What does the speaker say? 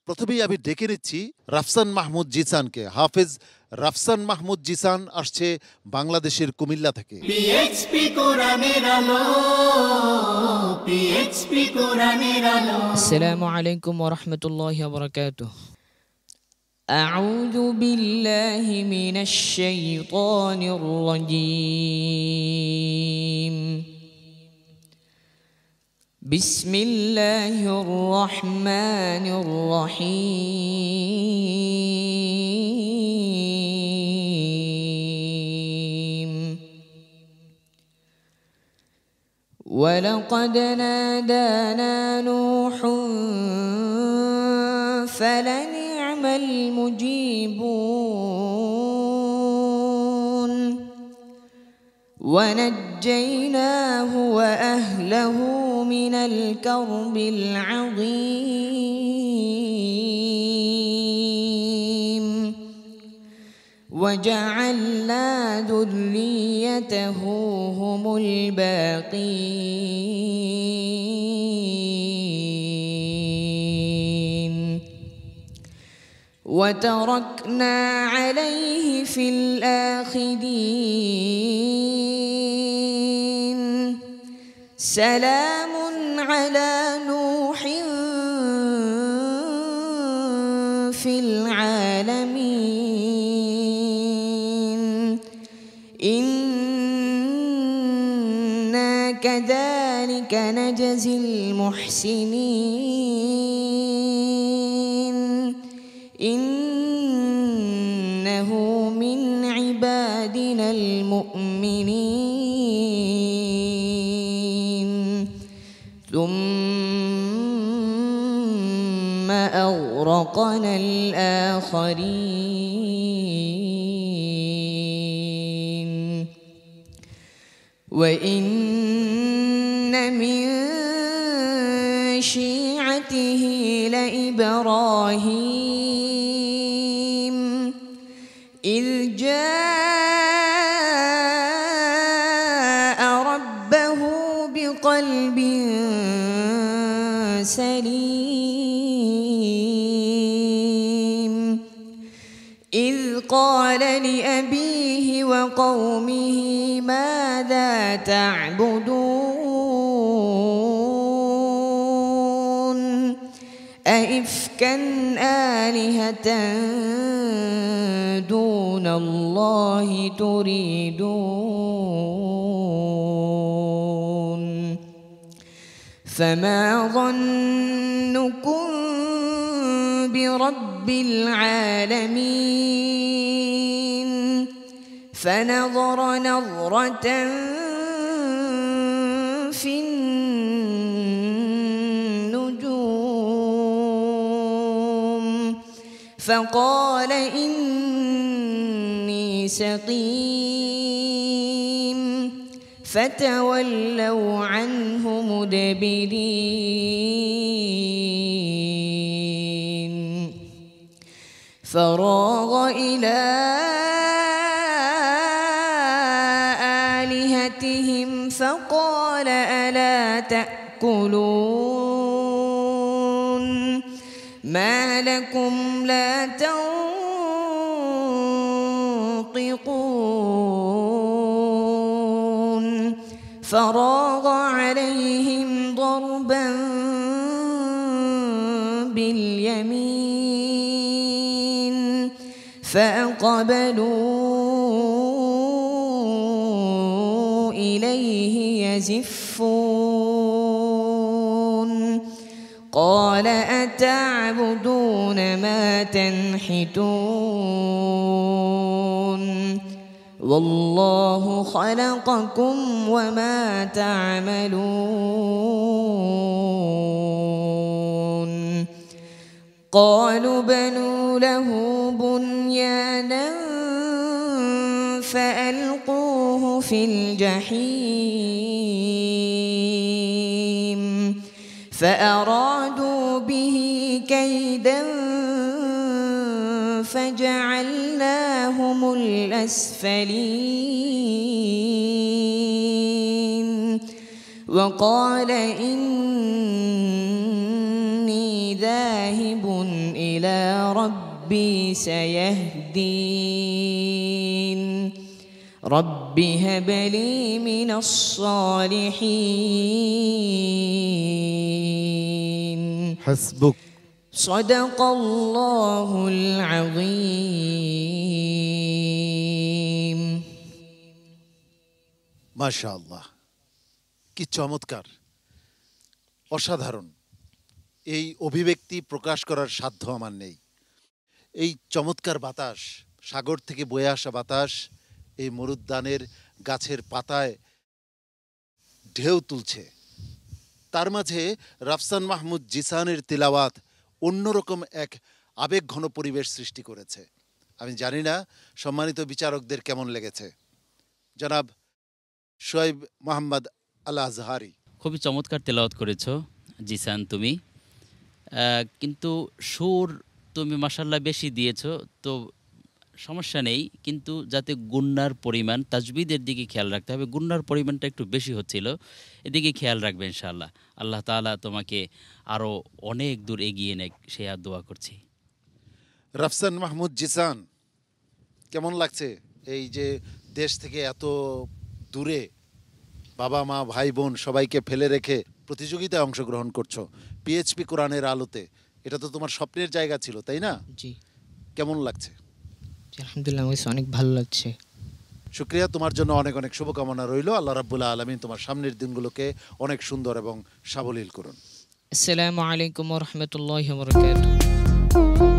প্রথমেই আমি ডেকে নিচ্ছি রাফসান মাহমুদ জিসানকে। হাফেজ রাফসান মাহমুদ জিসান আসছে বাংলাদেশের কুমিল্লা থেকে। পিএইচপি কোরআনের আলো, পিএইচপি কোরআনের আলো। আসসালামু আলাইকুম ওয়া রাহমাতুল্লাহি ওয়া বারাকাতুহু। আউযু বিল্লাহি মিনাশ শাইতানির রাজীম। বিসমিল্লাহির রহমানির রহিম। ولقد نادانا نوح فلنعم المجيبون ونجيناه وأهله من الكرب العظيم وجعلنا ذريته هم الباقين وتركنا عليه في الآخرين سلام على نوح في العالمين إنا كذلك نجزي المحسنين إنه من عبادنا المؤمنين ثم أغرقنا الآخرين وإن من شيعته لإبراهيم إذ جاء ربه بقلب سليم إذ قال لأبيه وقومه ماذا تعبدون أئفكا آلهة دون الله تريدون فما ظنكم برب العالمين فنظر نظرة في النجوم فقال إني سقيم فتولوا عنه مدبرين فراغ إلى آلهتهم فقال ألا تأكلون ما لكم لا تنطقون فراغ عليهم ضربا باليمين فأقبلوا إليه يزفون قال أتعبدون ما تنحتون والله خلقكم وما تعملون قالوا بنوا له بنيانا فألقوه في الجحيم فأرادوا به كيدا فجعلناهم الأسفلين وقال إني ذاهب إلى ربي سيهدين رب هب لي من الصالحين হাসবুক। صدق الله العظيم মাশাআল্লাহ, কি চমৎকার, অসাধারণ। এই অভিব্যক্তি প্রকাশ করার সাধ্য আমার নেই। এই চমৎকার বাতাস, সাগর থেকে বয়ে আসা বাতাস এই মরুদ্যানের গাছের পাতায় ঢেউ তুলছে। তার মাঝে রাফসান মাহমুদ জিসানের তিলাওয়াত অন্যরকম এক আবেগঘন পরিবেশ সৃষ্টি করেছে। আমি জানি না সম্মানিত বিচারকদের কেমন লেগেছে। জনাব শোয়েব মোহাম্মদ আল আজহারি, খুবই চমৎকার তেলাওয়াত করেছো জিসান তুমি, কিন্তু সুর তুমি মাশাল্লাহ বেশি দিয়েছো, তো সমস্যা নেই, কিন্তু যাতে গুন্নার পরিমাণ, তাজবিদের দিকে খেয়াল রাখতে হবে, গুন্নার পরিমাণটা একটু বেশি হচ্ছিল, এদিকে খেয়াল রাখবে ইনশাআল্লাহ। আল্লাহ তাআলা তোমাকে আরও অনেক দূর এগিয়ে নেক, সে আর দোয়া করছি। রাফসান মাহমুদ জিসান, কেমন লাগছে এই যে দেশ থেকে এত দূরে বাবা মা ভাই বোন সবাইকে ফেলে রেখে প্রতিযোগিতায় অংশগ্রহণ করছো পিএইচপি কোরআনের আলোতে? এটা তো তোমার স্বপ্নের জায়গা ছিল, তাই না? জি কেমন লাগছে? জি, আলহামদুলিল্লাহ আমার কাছে অনেক ভালো লাগছে। শুকরিয়া, তোমার জন্য অনেক অনেক শুভকামনা রইল। আল্লাহ রাব্বুল আলামিন তোমার সামনের দিনগুলোকে অনেক সুন্দর এবং সাবলীল করুন। আসসালামু আলাইকুম ওয়া রাহমাতুল্লাহি ওয়া বারাকাতুহু।